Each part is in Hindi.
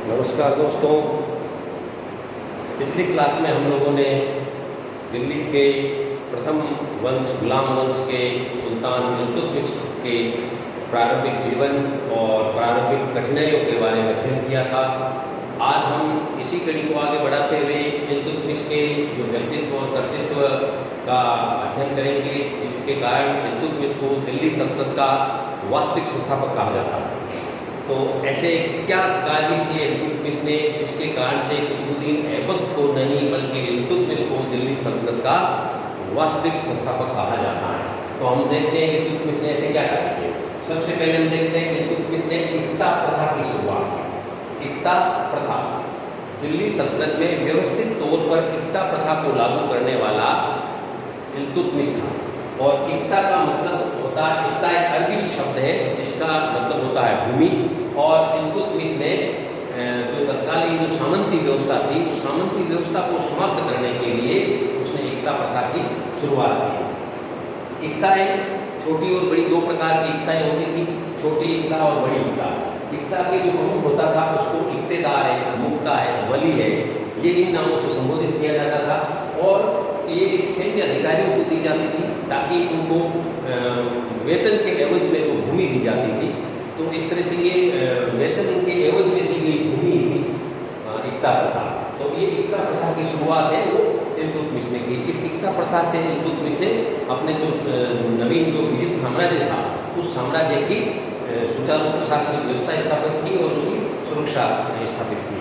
नमस्कार दोस्तों। पिछली क्लास में हम लोगों ने दिल्ली के प्रथम वंश गुलाम वंश के सुल्तान इल्तुतमिश के प्रारंभिक जीवन और प्रारंभिक कठिनाइयों के बारे में अध्ययन किया था। आज हम इसी कड़ी को आगे बढ़ाते हुए इल्तुतमिश के जो व्यक्तित्व और कर्तृत्व का अध्ययन करेंगे, जिसके कारण इल्तुतमिश को दिल्ली सल्तनत का वास्तविक संस्थापक कहा जाता है। तो ऐसे क्या कार्य किए इल्तुतमिश ने जिसके कारण से कुतुबुद्दीन ऐबक को नहीं बल्कि इल्तुतमिश को दिल्ली सल्तनत का वास्तविक संस्थापक कहा जाता है। तो हम देखते हैं कि इल्तुतमिश ने ऐसे क्या कार्य किए। सबसे पहले हम देखते हैं कि इल्तुतमिश ने इक्ता प्रथा की शुरुआत की। इक्ता प्रथा दिल्ली सल्तनत में व्यवस्थित तौर पर इक्ता प्रथा को लागू करने वाला इल्तुतमिश था। और इक्ता का मतलब होता है, इक्ता एक अरबी शब्द है जिसका मतलब होता है भूमि। और इल्तुतमिश ने जो तत्कालीन जो सामंती व्यवस्था थी, उस सामंती व्यवस्था को समाप्त करने के लिए उसने इक्ता प्रथा की शुरुआत की। इक्ताएँ छोटी और बड़ी दो प्रकार की इक्ताएँ होती थी, छोटी इक्ता और बड़ी इक्ता। इक्ता के जो प्रमुख होता था उसको इक्तेदार है, मुक्ता है, वली है, ये इन नामों से संबोधित किया जाता था। और ये एक सैन्य अधिकारियों को दी जाती थी ताकि उनको वेतन के एवज में जो भूमि दी जाती थी, तो एक तरह से ये वेतन के एवज में दी गई भूमि थी इक्ता प्रथा। तो ये इक्ता प्रथा की शुरुआत है वो इल्तुतमिश ने की। इस इक्ता प्रथा से इल्तुतमिश ने अपने जो नवीन जो विजित साम्राज्य था, उस साम्राज्य की सुचारू प्रशासनिक व्यवस्था स्थापित की और उसकी सुरक्षा स्थापित की।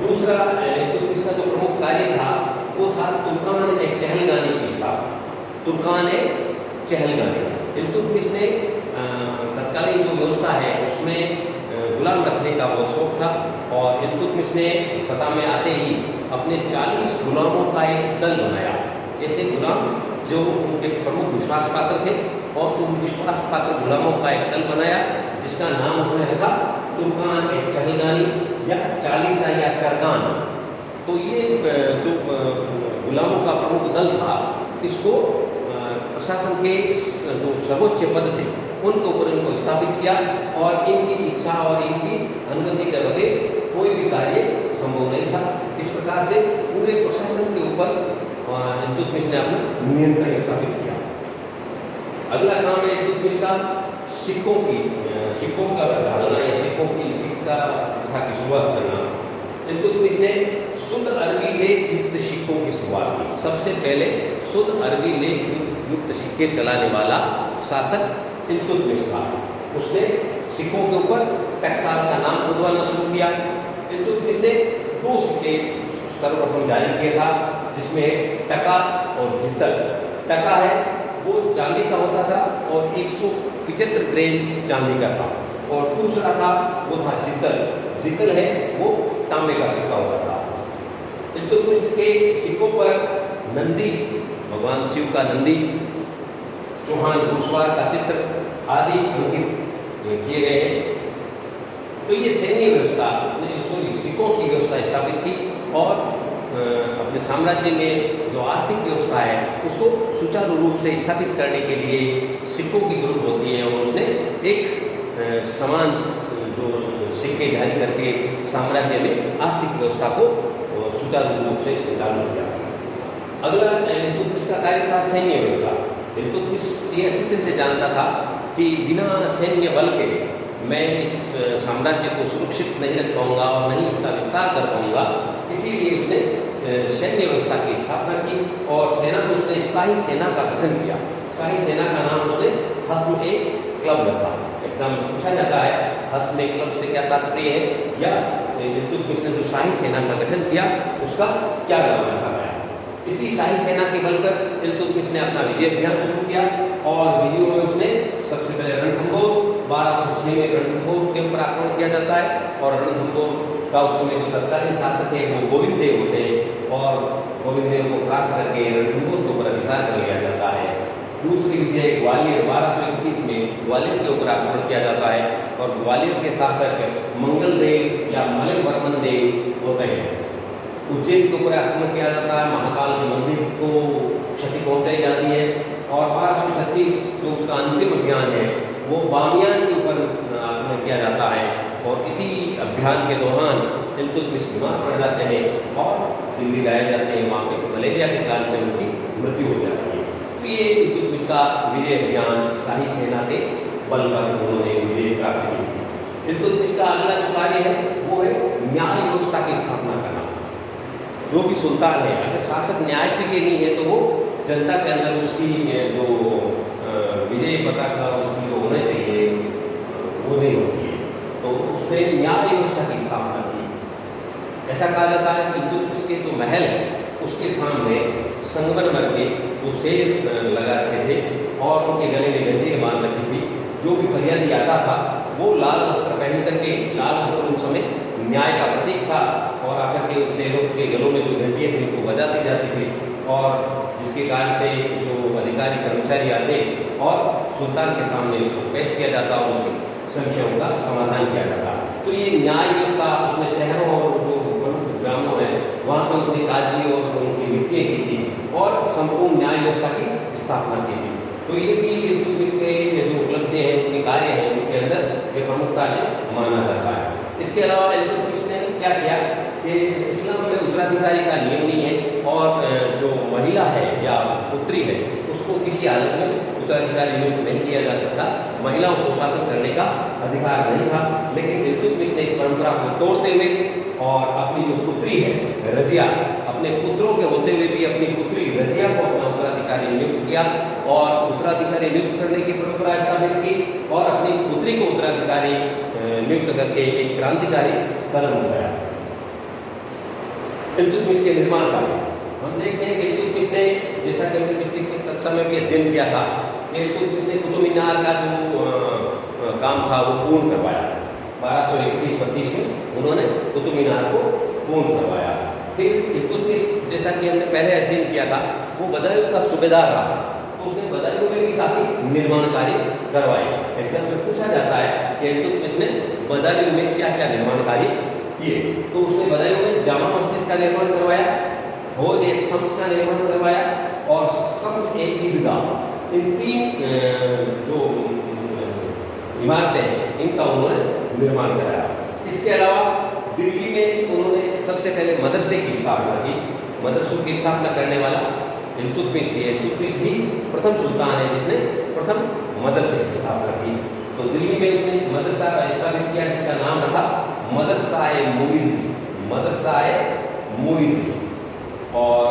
दूसरा इल्तुतमिश का जो प्रमुख कार्य था वो था तुर्कान-ए-चहलगानी की स्थापना। तुर्कान-ए-चहलगानी इल्तुतमिश ने तत्कालीन जो व्यवस्था है उसमें गुलाम रखने का बहुत शौक था। और इल्तुतमिश ने सत्ता में आते ही अपने 40 गुलामों का एक दल बनाया। ऐसे गुलाम जो उनके प्रमुख विश्वास पात्र थे, और उन विश्वास पात्र गुलामों का एक दल बनाया जिसका नाम उसने रखा तुर्कान-ए-चहलगानी या चालीसा या चरगान। तो ये जो गुलामों का प्रमुख दल था, इसको प्रशासन के जो सर्वोच्च पद थे उनके ऊपर इनको स्थापित किया। और इनकी इच्छा और इनकी अनुमति के बगैर कोई भी कार्य संभव नहीं था। इस प्रकार से पूरे प्रशासन के ऊपर इल्तुतमिश ने अपना नियंत्रण स्थापित किया। अगला काम है इल्तुतमिश का सिक्कों का धारणा या सिक्का प्रथा की शुरुआत करना। इल्तुतमिश ने शुद्ध अरबी लेख युक्त सिक्कों की शुरुआत की। सबसे पहले शुद्ध अरबी लेख युक्त सिक्के चलाने वाला शासक इल्तुतमिश था। उसने सिक्कों के ऊपर टकसाल का नाम खुदवाना शुरू किया। इल्तुतमिश ने 2 सिक्के सर्वप्रथम जारी किया था, जिसमें टका और जितल। टका है वो चांदी का होता था और 175 ग्राम चांदी का था। और दूसरा था वो था जितल। जितल है वो तांबे का सिक्का होता था। इल्तुतमिश के सिक्कों पर नंदी, भगवान शिव का नंदी, चौहान घुड़सवार का चित्र आदि अंकित किए गए हैं। तो ये सैन्य व्यवस्था सिक्कों की व्यवस्था स्थापित की। और अपने साम्राज्य में जो आर्थिक व्यवस्था है उसको सुचारू रूप से स्थापित करने के लिए सिक्कों की जरूरत होती है। और उसने एक समान जो सिक्के जारी करके साम्राज्य में आर्थिक व्यवस्था को सुचारू रूप से चालू किया। अगला इल्तुतमिश का कार्य था सैन्य व्यवस्था। इल्तुतमिश ये अच्छी तरह से जानता था कि बिना सैन्य बल के मैं इस साम्राज्य को सुरक्षित नहीं रख पाऊंगा और नहीं इसका विस्तार कर पाऊंगा। इसीलिए उसने सैन्य व्यवस्था की स्थापना की। और सेना में उसने शाही सेना का गठन किया। शाही सेना का नाम उसने हस्म-ए-क्लब रखा। एग्जाम में पूछा जाता है हस्म-ए-क्लब से क्या तात्पर्य है, या इल्तुतमिश ने जो शाही सेना का गठन किया उसका क्या नाम रखा गया। इसी शाही सेना के बल पर इल्तुतमिश ने अपना विजय अभियान शुरू किया। और विजयों में उसने सबसे पहले रणथंभौर 1206 में रणथंभौर के ऊपर आक्रमण किया जाता है। और रणथंभौर का उस समय जो तत्कालीन शासक है वो गोविंद देव होते हैं। और गोविंद देव को परास्त करके रणथंभौर के ऊपर अधिकार कर लिया जाता है। दूसरी विजय ग्वालियर 1221 में ग्वालियर के ऊपर आक्रमण किया जाता है। और ग्वालियर के शासक मंगल देव या मलयवर्मन देव होते हैं। उज्जैन के ऊपर आक्रमण किया जाता है। महाकाल के मंदिर को क्षति पहुंचाई जाती है। और 1236 जो उसका अंतिम अभियान है वो बामियान के ऊपर आक्रमण किया जाता है और इसी अभियान के दौरान इल्तुतमिश बीमार पड़ जाते हैं और दिल्ली लाए जाते हैं। वहाँ पे मलेरिया के कारण से उनकी मृत्यु हो जाती है। तो ये इल्तुतमिश का विजय अभियान शाही सेना के बल पर उन्होंने विजय प्राप्त की थी। इल्तुतमिश का अगला जो कार्य है वो है न्याय व्यवस्था की स्थापना करना। जो भी सुल्तान है अगर शासक न्याय प्रिय नहीं है तो वो जनता के अंदर उसकी जो विजय पताका उसकी जो होना चाहिए वो नहीं होती है। तो उसने न्याय व्यवस्था की स्थापना की। ऐसा कहा जाता है कि इल्तुतमिश के जो महल है उसके सामने संगमरमर के वो शेर लगा रखे थे और उनके गले में घंटी बांध रखी थी। जो भी फरियादी आता था वो लाल वस्त्र पहन करके, लाल वस्त्र उन समय न्याय का प्रतीक था, और आकर के शेरों के गलों में जो घंटियाँ थी उनको बजाती जाती थी और जिसके कारण से जो अधिकारी कर्मचारी आते और सुल्तान के सामने उसको पेश किया जाता और उसके समस्याओं का समाधान किया जाता। तो ये न्याय व्यवस्था उसने शहरों और जो प्रमुख ग्रामों हैं वहाँ पर उसने काजी और उनकी नियुक्तियाँ की थी और संपूर्ण न्याय व्यवस्था की स्थापना की थी। तो ये भी इल्तुतमिश के जो उपलब्धियाँ हैं, उनके कार्य हैं, उनके अंदर ये प्रमुखता से माना जाता है। इसके अलावा इल्तुतमिश ने क्या किया कि इस्लाम में उत्तराधिकारी का नियम नहीं है और जो महिला है या पुत्री है उसको किसी हालत में उत्तराधिकारी नियुक्त नहीं किया जा सकता। महिलाओं को शासन करने का अधिकार नहीं था, लेकिन इल्तुतमिश ने इस परंपरा को तोड़ते हुए और अपनी जो पुत्री है रजिया, अपने पुत्रों के होते हुए भी अपनी पुत्री रजिया को अपना उत्तराधिकारी नियुक्त किया और उत्तराधिकारी नियुक्त करने की परंपरा स्थापित की और अपनी पुत्री को उत्तराधिकारी नियुक्त करके एक क्रांतिकारी कदम उठाया। इल्तुतमिश के निर्माण कार्य हम देखते हैं कि इल्तुतमिश ने, जैसा कि हमने पिछली कक्षा में भी अध्ययन किया था, कि इल्तुतमिश ने कुतुब मीनार का जो काम था वो पूर्ण करवाया। 1231-32 में उन्होंने कुतुब मीनार को पूर्ण करवाया। फिर इल्तुतमिश, जैसा कि हमने पहले अध्ययन किया था, वो बदायूं का सूबेदार रहा था, तो उसने बदायूं में भी काफ़ी निर्माण कार्य करवाए। एग्जाम में पूछा जाता है कि इल्तुतमिश ने बदायूं में क्या क्या निर्माण कार्य किए। तो उसने बदायूं में जामा मस्जिद का निर्माण करवाया, हौज ए शम्स का निर्माण करवाया और शम्स ए ईदगाह, इन तीन जो इमारतें हैं इनका उन्होंने निर्माण कराया। इसके अलावा दिल्ली में उन्होंने सबसे पहले मदरसे की स्थापना की। मदरसों की स्थापना करने वाला इल्तुतमिश ही है। इल्तुतमिश ही प्रथम सुल्तान है जिसने प्रथम मदरसे की स्थापना की। तो दिल्ली में उसने मदरसा स्थापित किया जिसका नाम रखा मदरसा-ए-मुइज़, मदरसा-ए-मुइज़। और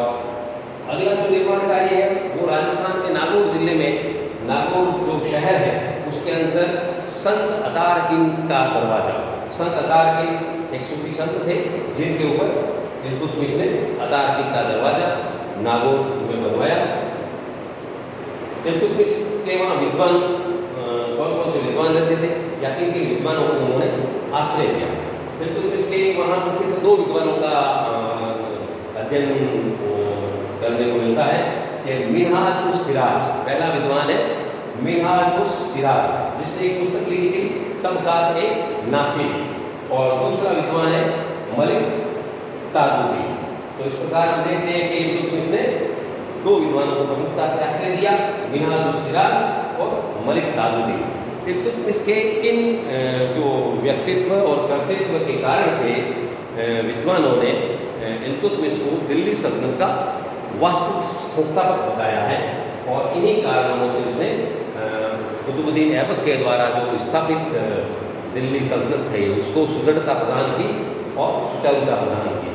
अगला जो निर्माण कार्य है वो राजस्थान के नागौर जिले में, नागौर जो शहर है उसके अंदर संत अतारकिन का दरवाजा, संत अतारकिन एक सूफी संत थे जिनके ऊपर इल्तुतमिश ने अतारकिन का दरवाजा नागौर में बनवाया। इल्तुतमिश के वहाँ विद्वान कौन कौन से विद्वान रहते थे या किन किन विद्वानों को उन्होंने आश्रय दिया। इल्तुतमिश के वहाँ मुख्यतः दो विद्वानों का अध्ययन करने को मिलता है कि मिन्हाज-उस-सिराज, पहला विद्वान है मिन्हाज-उस-सिराज जिसने एक पुस्तक लिखी थी तबकात-ए-नासिर, और दूसरा विद्वान है मलिक ताजुद्दीन। तो इस प्रकार हम देखते हैं कि इल्तुतमिश ने दो विद्वानों को प्रमुखता से आश्रय दिया, मिन्हाज-उस-सिराज और मलिक ताजुद्दीन। इल्तुतमिश के इन जो व्यक्तित्व और कर्तृत्व के कारण से विद्वानों ने इल्तुतमिश को दिल्ली सल्तनत का वास्तविक संस्थापक बताया है और इन्हीं कारणों से उसने कुतुबुद्दीन ऐबक के द्वारा जो स्थापित दिल्ली सल्तनत है उसको सुदृढ़ता प्रदान की और सुचारुता प्रदान की।